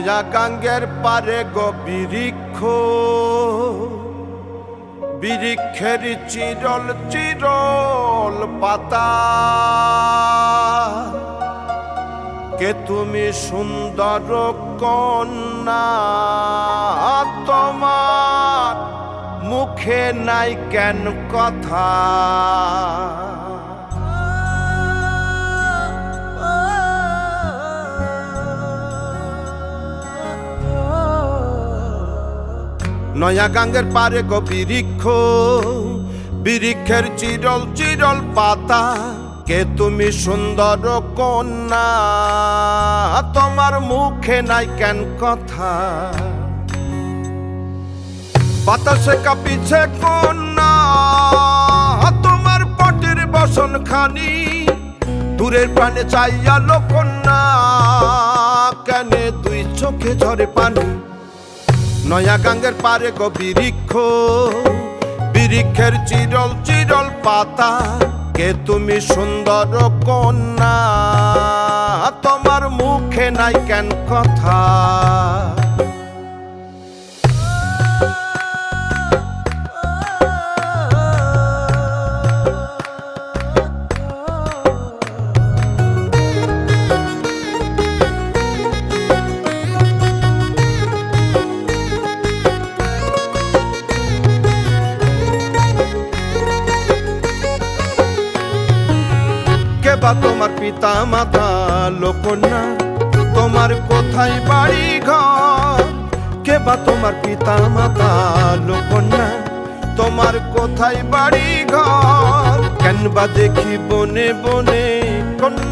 নয়া গাঙ্গের পারে গো বৃক্ষ, বৃক্ষের চিরল চিরল পাতা, কে তুমি সুন্দর কন্যা, তোমার মুখে নাই কেন কথা। নয়া গাঙ্গের পারে গো বৃক্ষ, বৃক্ষের চিরল চিরল পাতা, কে তুমি সুন্দর কন্যা, তোমার মুখে নাই কেন কথা। বাতাসে কাঁপিছে কন্যা, তোমার পটের বসন খানি, দূরের প্রাণে চাইয়ালো কন্যা, কেনে দুই চোখে ঝরে পানি। নয়া গাঙ্গের পারে গো বৃক্ষ, বৃক্ষের চিরল চিরল পাতা, কে তুমি সুন্দর কন্যা, তোমার মুখে নাই কেন কথা। বা তোমার পিতা মাতা লোকন্যা, তোমার কোথায় বাড়ি ঘর, কে বা তোমার পিতা মাতা লোকন্যা, তোমার কোথায় বাড়ি ঘর, কেন বা দেখি বনে বনে কন্যা